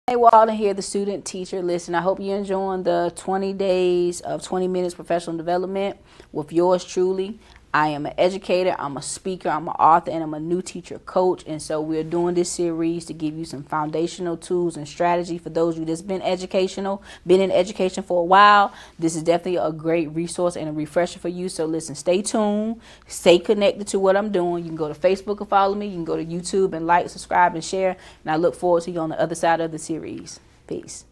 Hey, Walden here, the student teacher. Listen, I hope you're enjoying the 20 days of 20 minutes professional development with yours truly. I am an educator, I'm a speaker, I'm an author, and I'm a new teacher coach. And so we're doing this series to give you some foundational tools and strategy for those of you that's been in education for a while. This is definitely a great resource and a refresher for you. So listen, stay tuned, stay connected to what I'm doing. You can go to Facebook and follow me. You can go to YouTube and like, subscribe, and share. And I look forward to you on the other side of the series. Peace.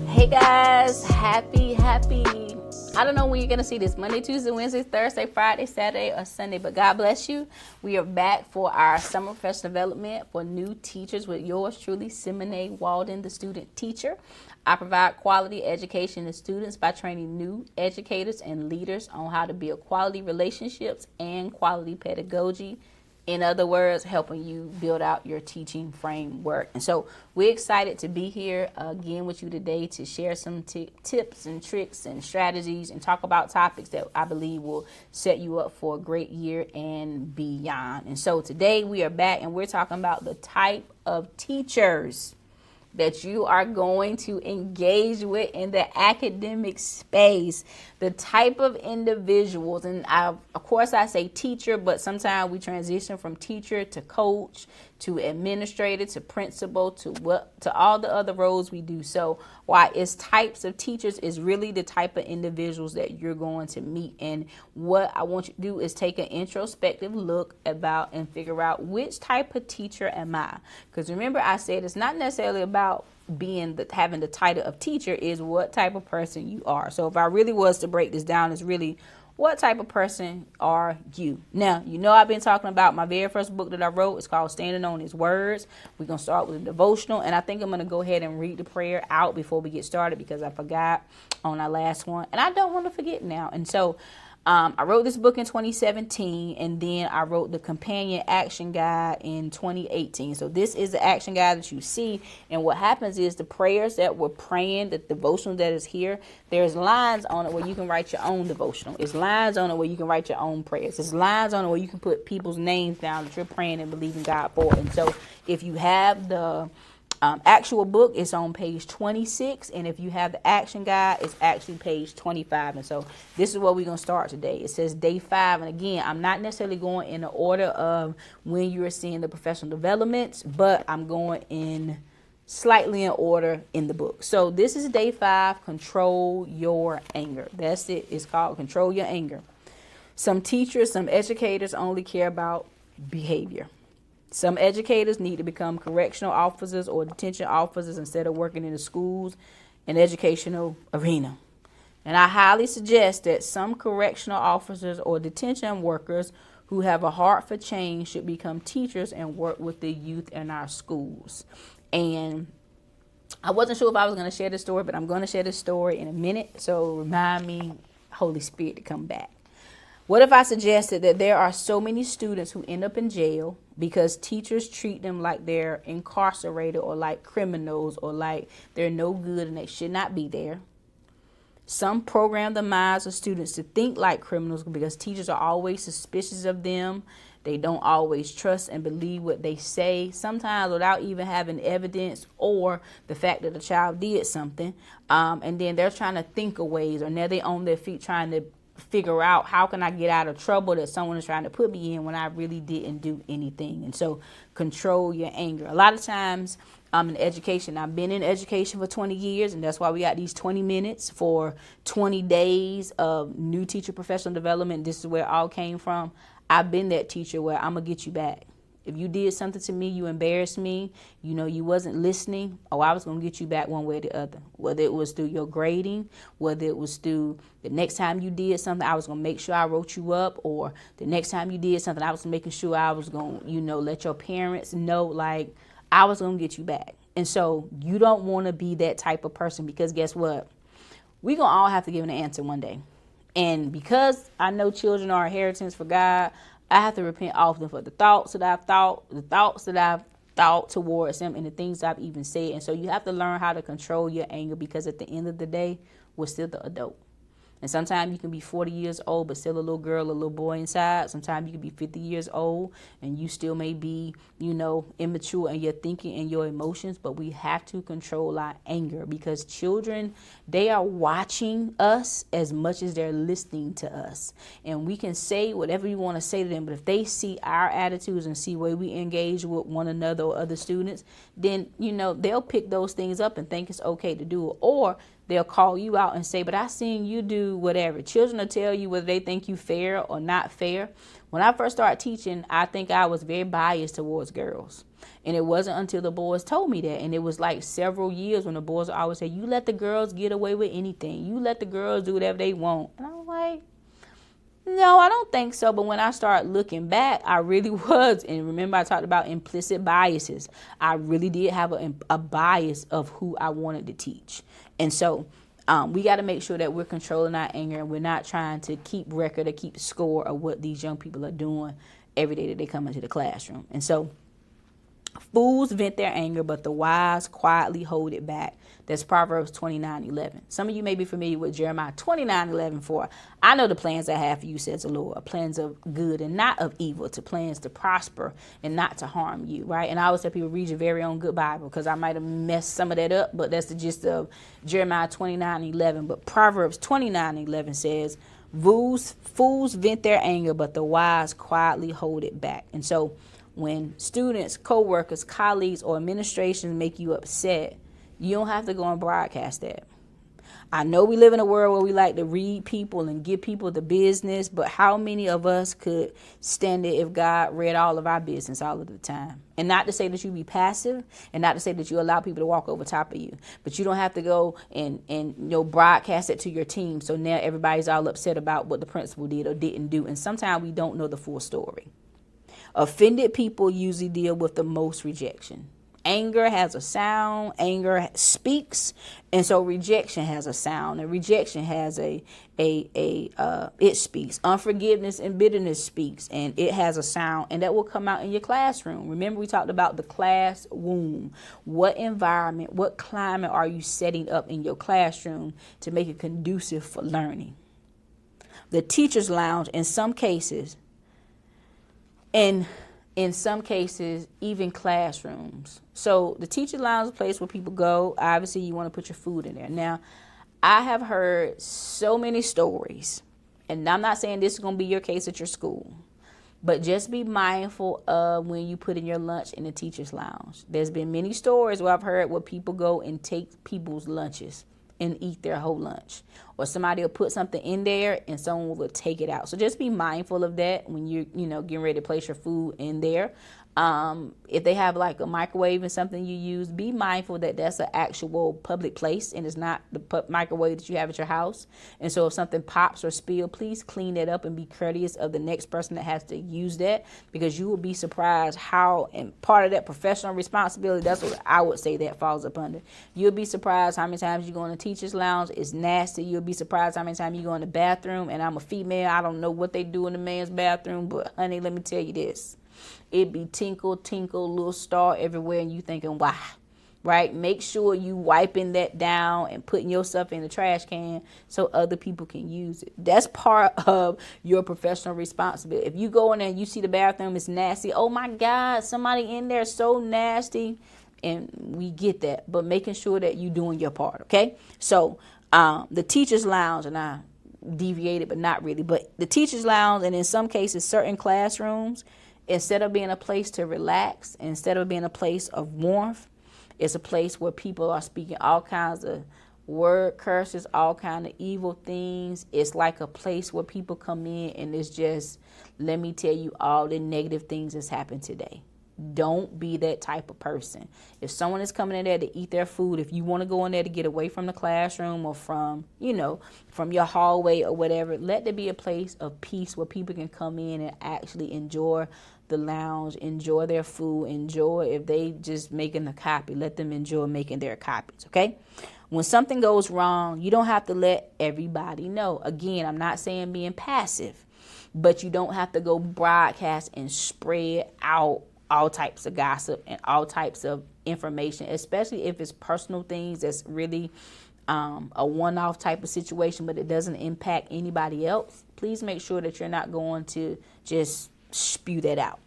Hey guys, happy. I don't know when you're going to see this. Monday, Tuesday, Wednesday, Thursday, Friday, Saturday, or Sunday. But God bless you. We are back for our summer professional development for new teachers with yours truly, Simene Walden, the student teacher. I provide quality education to students by training new educators and leaders on how to build quality relationships and quality pedagogy. In other words, helping you build out your teaching framework. And so we're excited to be here again with you today to share some tips and tricks and strategies and talk about topics that I believe will set you up for a great year and beyond. And so today we are back and we're talking about the type of teachers that you are going to engage with in the academic space, the type of individuals. And of course I say teacher, but sometimes we transition from teacher to coach to administrator to principal to all the other roles we do. So why it's types of teachers is really the type of individuals that you're going to meet. And what I want you to do is take an introspective look about and figure out which type of teacher am I? Because remember I said it's not necessarily about having the title of teacher, is what type of person you are. So if I really was to break this down, it's really what type of person are you? Now, you know I've been talking about my very first book that I wrote. It's called Standing on His Words. We're going to start with a devotional, and I think I'm going to go ahead and read the prayer out before we get started because I forgot on our last one, and I don't want to forget now. And so I wrote this book in 2017, and then I wrote the companion action guide in 2018. So this is the action guide that you see. And what happens is the prayers that we're praying, the devotional that is here, there's lines on it where you can write your own devotional. There's lines on it where you can write your own prayers. There's lines on it where you can put people's names down that you're praying and believing God for. And so if you have the actual book, is on page 26, and if you have the action guide, it's actually page 25. And so this is where we're going to start today. It says day 5, and again, I'm not necessarily going in the order of when you're seeing the professional developments, but I'm going in slightly in order in the book. So this is day 5, control your anger. That's it. It's called control your anger. Some teachers, some educators only care about behavior. Some educators need to become correctional officers or detention officers instead of working in the schools and educational arena. And I highly suggest that some correctional officers or detention workers who have a heart for change should become teachers and work with the youth in our schools. And I wasn't sure if I was going to share this story, but I'm going to share this story in a minute. So remind me, Holy Spirit, to come back. What if I suggested that there are so many students who end up in jail because teachers treat them like they're incarcerated or like criminals or like they're no good and they should not be there? Some program the minds of students to think like criminals because teachers are always suspicious of them. They don't always trust and believe what they say, sometimes without even having evidence or the fact that the child did something. And then they're trying to think of ways, or now they're on their feet trying to figure out how can I get out of trouble that someone is trying to put me in when I really didn't do anything. And so control your anger. A lot of times in education, I've been in education for 20 years, and that's why we got these 20 minutes for 20 days of new teacher professional development. This is where it all came from. I've been that teacher where I'm going to get you back. If you did something to me, you embarrassed me, you wasn't listening, I was going to get you back one way or the other. Whether it was through your grading, whether it was through the next time you did something, I was going to make sure I wrote you up, or the next time you did something, I was making sure I was going to, let your parents know, like, I was going to get you back. And so you don't want to be that type of person, because guess what? We're going to all have to give an answer one day. And because I know children are inheritance for God, I have to repent often for the thoughts that I've thought, the thoughts that I've thought towards them and the things I've even said. And so you have to learn how to control your anger, because at the end of the day, we're still the adult. And sometimes you can be 40 years old, but still a little girl, a little boy inside. Sometimes you can be 50 years old and you still may be, immature in your thinking and your emotions. But we have to control our anger, because children, they are watching us as much as they're listening to us. And we can say whatever you want to say to them, but if they see our attitudes and see where we engage with one another or other students, then, they'll pick those things up and think it's okay to do it. Or they'll call you out and say, but I seen you do whatever. Children will tell you whether they think you fair or not fair. When I first started teaching, I think I was very biased towards girls. And it wasn't until the boys told me that. And it was like several years when the boys always say, you let the girls get away with anything. You let the girls do whatever they want. And I was like, no, I don't think so. But when I started looking back, I really was. And remember, I talked about implicit biases. I really did have a bias of who I wanted to teach. And so we got to make sure that we're controlling our anger, and we're not trying to keep record or keep score of what these young people are doing every day that they come into the classroom. And so fools vent their anger, but the wise quietly hold it back. That's Proverbs 29:11. Some of you may be familiar with Jeremiah 29:11. For I know the plans I have for you, says the Lord, plans of good and not of evil, to plans to prosper and not to harm you, right? And I always tell people, read your very own good Bible, because I might have messed some of that up, but that's the gist of Jeremiah 29:11. But Proverbs 29:11 says, fools vent their anger, but the wise quietly hold it back. And so when students, co-workers, colleagues, or administrations make you upset, you don't have to go and broadcast that. I know we live in a world where we like to read people and give people the business, but how many of us could stand it if God read all of our business all of the time? And not to say that you be passive, and not to say that you allow people to walk over top of you, but you don't have to go and broadcast it to your team. So now everybody's all upset about what the principal did or didn't do. And sometimes we don't know the full story. Offended people usually deal with the most rejection. Anger has a sound. Anger speaks, and so rejection has a sound, and rejection has it speaks. Unforgiveness and bitterness speaks, and it has a sound, and that will come out in your classroom. Remember, we talked about the class womb. What environment, what climate are you setting up in your classroom to make it conducive for learning? The teacher's lounge, in some cases, and in some cases, even classrooms. So the teacher lounge is a place where people go. Obviously, you want to put your food in there. Now, I have heard so many stories, and I'm not saying this is going to be your case at your school, but just be mindful of when you put in your lunch in the teacher's lounge. There's been many stories where I've heard where people go and take people's lunches and eat their whole lunch, or somebody will put something in there and someone will take it out. So just be mindful of that when you're getting ready to place your food in there. If they have like a microwave and something you use, be mindful that that's an actual public place and it's not the microwave that you have at your house. And so if something pops or spills, please clean it up and be courteous of the next person that has to use that, because you will be surprised how, and part of that professional responsibility, that's what I would say that falls up under. You'll be surprised how many times you go in the teacher's lounge, it's nasty. You'll be surprised how many times you go in the bathroom, and I'm a female, I don't know what they do in the man's bathroom, but honey, let me tell you this. It be tinkle, little star everywhere, and you thinking, why? Right? Make sure you wiping that down and putting your stuff in the trash can so other people can use it. That's part of your professional responsibility. If you go in there and you see the bathroom is nasty, oh my God, somebody in there is so nasty, and we get that. But making sure that you're doing your part, okay? So the teacher's lounge, and I deviated, but not really, but the teacher's lounge, and in some cases, certain classrooms, instead of being a place to relax, instead of being a place of warmth, it's a place where people are speaking all kinds of word curses, all kinds of evil things. It's like a place where people come in and it's just, let me tell you all the negative things that's happened today. Don't be that type of person. If someone is coming in there to eat their food, if you want to go in there to get away from the classroom or from, from your hallway or whatever, let there be a place of peace where people can come in and actually enjoy the lounge, enjoy their food, enjoy, if they just making a copy, let them enjoy making their copies, okay? When something goes wrong, you don't have to let everybody know. Again, I'm not saying being passive, but you don't have to go broadcast and spread out all types of gossip and all types of information, especially if it's personal things that's really a one-off type of situation, but it doesn't impact anybody else. Please make sure that you're not going to just spew that out.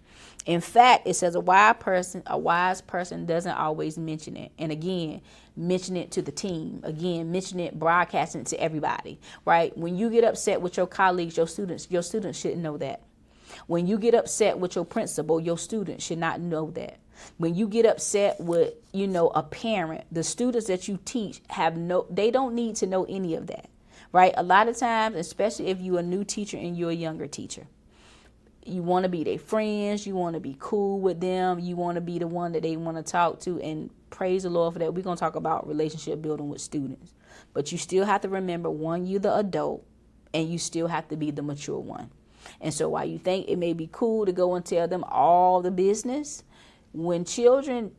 In fact, it says a wise person doesn't always mention it. And again, mention it to the team. Again, mention it, broadcasting it to everybody, right? When you get upset with your colleagues, your students shouldn't know that. When you get upset with your principal, your students should not know that. When you get upset with, a parent, the students that you teach they don't need to know any of that, right? A lot of times, especially if you're a new teacher and you're a younger teacher, you want to be their friends. You want to be cool with them. You want to be the one that they want to talk to. And praise the Lord for that. We're going to talk about relationship building with students. But you still have to remember, one, you're the adult, and you still have to be the mature one. And so while you think it may be cool to go and tell them all the business, when children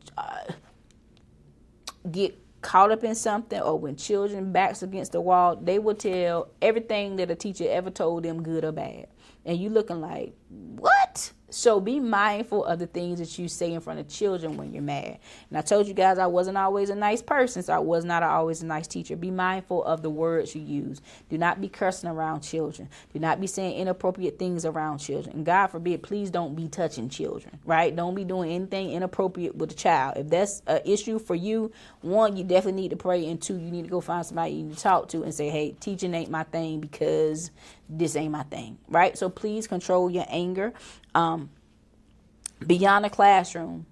get caught up in something, or when children backs against the wall, they will tell everything that a teacher ever told them, good or bad. And you looking like, what? So be mindful of the things that you say in front of children when you're mad. And I told you guys I wasn't always a nice person, so I was not always a nice teacher. Be mindful of the words you use. Do not be cursing around children. Do not be saying inappropriate things around children. And God forbid, please don't be touching children, right? Don't be doing anything inappropriate with a child. If that's an issue for you, one, you definitely need to pray, and two, you need to go find somebody you need to talk to and say, hey, teaching ain't my thing because this ain't my thing, right? So please control your anger. Beyond the classroom,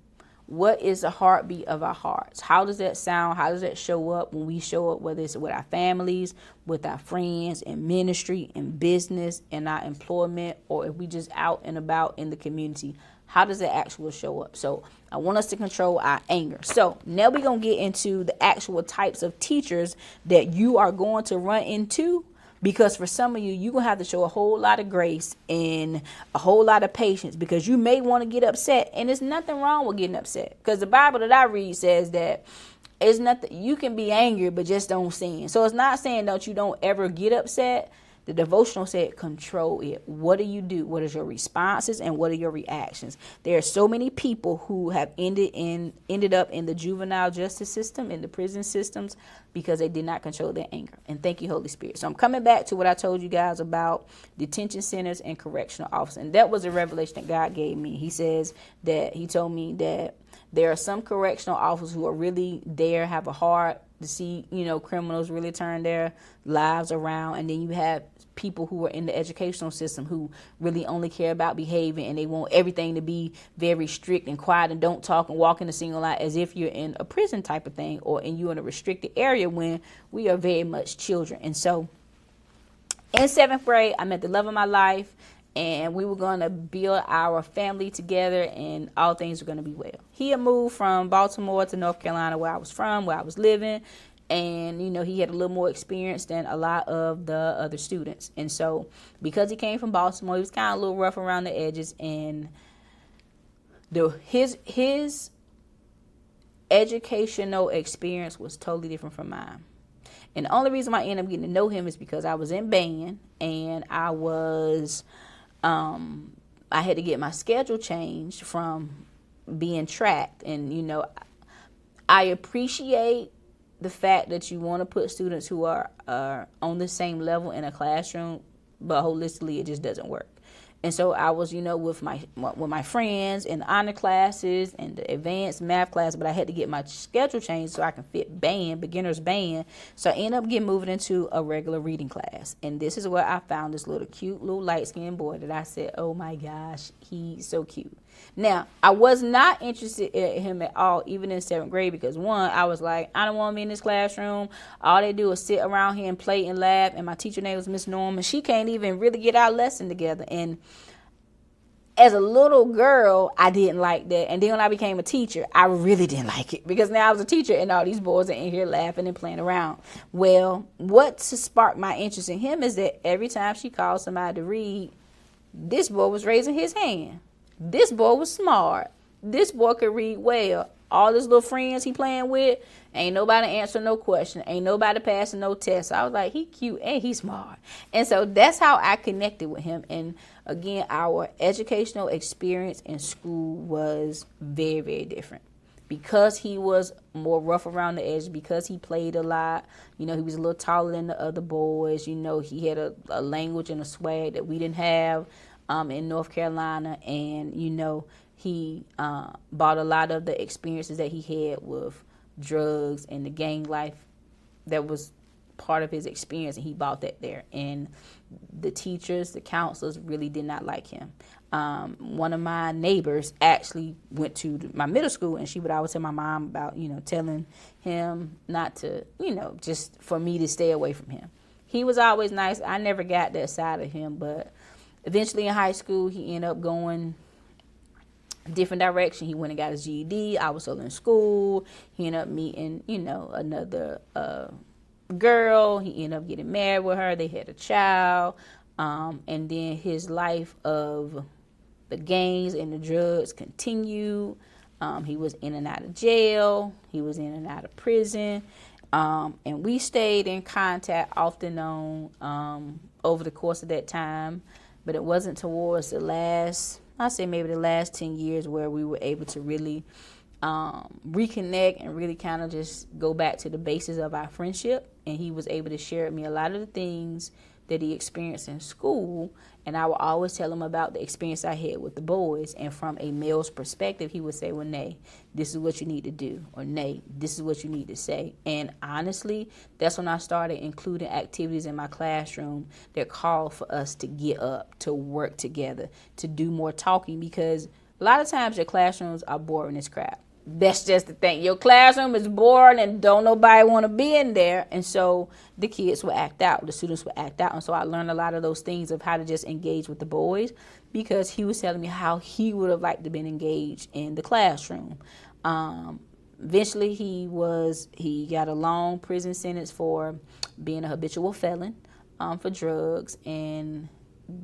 what is the heartbeat of our hearts? How does that sound? How does that show up when we show up, whether it's with our families, with our friends, in ministry, in business, in our employment, or if we just out and about in the community? How does that actually show up? So I want us to control our anger. So now we're going to get into the actual types of teachers that you are going to run into. Because for some of you, you're going to have to show a whole lot of grace and a whole lot of patience, because you may want to get upset. And there's nothing wrong with getting upset, because the Bible that I read says that it's nothing. You can be angry, but just don't sin. So it's not saying that you don't ever get upset. The devotional said control it. What do you do? What is your responses and what are your reactions? There are so many people who have ended up in the juvenile justice system, in the prison systems, because they did not control their anger. And thank you, Holy Spirit. So I'm coming back to what I told you guys about detention centers and correctional officers. And that was a revelation that God gave me. He says that he told me that there are some correctional officers who are really there, have a heart to see, criminals really turn their lives around. And then you have people who are in the educational system who really only care about behavior, and they want everything to be very strict and quiet and don't talk and walk in a single line, as if you're in a prison type of thing, or you're in a restricted area, when we are very much children. And so in 7th grade, I met the love of my life, and we were going to build our family together, and all things were going to be well. He had moved from Baltimore to North Carolina, where I was from, where I was living. And, he had a little more experience than a lot of the other students. And so because he came from Baltimore, he was kind of a little rough around the edges. And his educational experience was totally different from mine. And the only reason I ended up getting to know him is because I was in band, and I had to get my schedule changed from being tracked. And, I appreciate the fact that you want to put students who are on the same level in a classroom, but holistically, it just doesn't work. And so I was, with my friends in the honor classes and the advanced math class, but I had to get my schedule changed so I can fit beginner's band. So I ended up moving into a regular reading class. And this is where I found this cute little light-skinned boy that I said, oh my gosh, he's so cute. Now, I was not interested in him at all, even in 7th grade, because one, I was like, I don't want to be in this classroom. All they do is sit around here and play and laugh. And my teacher name was Miss Norma. She can't even really get our lesson together. And as a little girl, I didn't like that. And then when I became a teacher, I really didn't like it, because now I was a teacher and all these boys are in here laughing and playing around. Well, what sparked my interest in him is that every time she called somebody to read, this boy was raising his hand. This boy was smart. This boy could read well. all his little friends he playing with, ain't nobody answering no question. Ain't nobody passing no test. So I was like, he cute and he smart. And so that's how I connected with him. And again, our educational experience in school was very, very different. Because he was more rough around the edge, because he played a lot, he was a little taller than the other boys. He had a language and a swag that we didn't have in North Carolina. And, he bought a lot of the experiences that he had with drugs and the gang life that was part of his experience, and he bought that there. And the teachers, the counselors really did not like him. One of my neighbors actually went to my middle school, and she would always tell my mom about, telling him not to, just for me to stay away from him. He was always nice. I never got that side of him, but eventually in high school, he ended up going a different direction. He went and got his GED. I was still in school. He ended up meeting, another girl. He ended up getting married with her. They had a child. And then his life of the gangs and the drugs continued. He was in and out of jail. He was in and out of prison. And we stayed in contact off and on over the course of that time. But it wasn't towards the last 10 years where we were able to really reconnect and really kind of just go back to the basis of our friendship. And he was able to share with me a lot of the things that he experienced in school, and I would always tell him about the experience I had with the boys. And from a male's perspective, he would say, well, Nay, this is what you need to do, or Nay, this is what you need to say. And honestly, that's when I started including activities in my classroom that called for us to get up, to work together, to do more talking, because a lot of times your classrooms are boring as crap. That's just the thing. Your classroom is boring and don't nobody want to be in there. And so the kids will act out. The students will act out. And so I learned a lot of those things of how to just engage with the boys, because he was telling me how he would have liked to been engaged in the classroom. Eventually he got a long prison sentence for being a habitual felon for drugs. In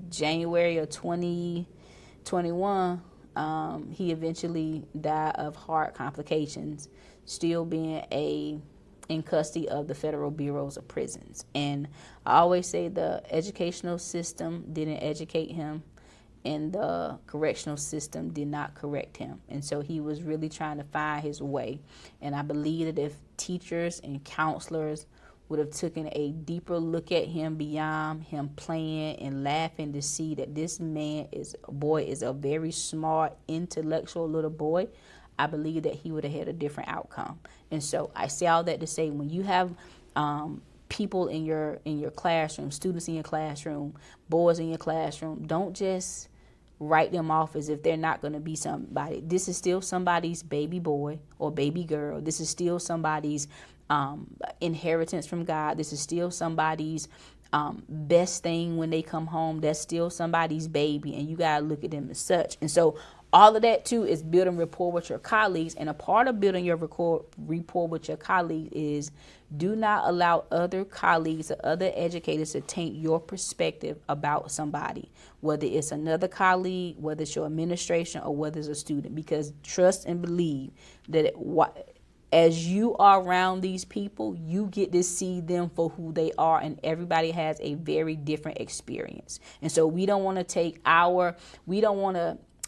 January of 2021, he eventually died of heart complications, still being in custody of the Federal Bureaus of Prisons. And I always say the educational system didn't educate him, and the correctional system did not correct him. And so he was really trying to find his way. And I believe that if teachers and counselors would have taken a deeper look at him beyond him playing and laughing, to see that this is a very smart, intellectual little boy, I believe that he would have had a different outcome. And so I say all that to say, when you have people in your classroom, students in your classroom, boys in your classroom, don't just write them off as if they're not going to be somebody. This is still somebody's baby boy or baby girl. This is still somebody's inheritance from God. This is still somebody's best thing when they come home. That's still somebody's baby, and you got to look at them as such. And so all of that too is building rapport with your colleagues. And a part of building your rapport with your colleagues is do not allow other colleagues or other educators to taint your perspective about somebody, whether it's another colleague, whether it's your administration, or whether it's a student. Because trust and believe that as you are around these people, you get to see them for who they are, and everybody has a very different experience. And so we don't want to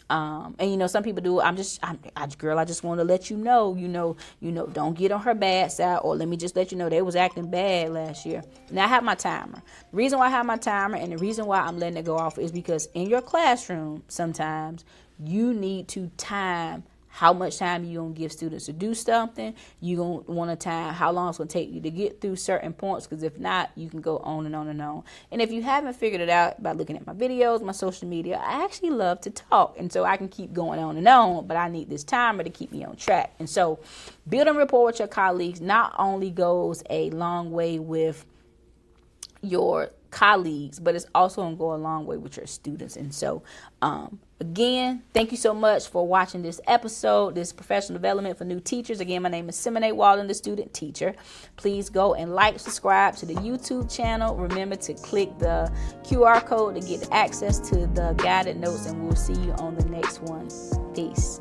and some people do. I just want to let you know, don't get on her bad side, or let me just let you know they was acting bad last year. Now I have my timer. The reason why I have my timer and the reason why I'm letting it go off is because in your classroom, sometimes you need to time how much time you going to give students to do something. You going to want to time how long it's going to take you to get through certain points, because if not, you can go on and on and on. And if you haven't figured it out by looking at my videos, my social media, I actually love to talk. And so I can keep going on and on, but I need this timer to keep me on track. And so building rapport with your colleagues not only goes a long way with your colleagues, but it's also going to go a long way with your students. And so again, thank you so much for watching this episode, this professional development for new teachers. Again, my name is Simene Walden, the student teacher. Please go and subscribe to the YouTube channel. Remember to click the QR code to get access to the guided notes, and we'll see you on the next one. Peace.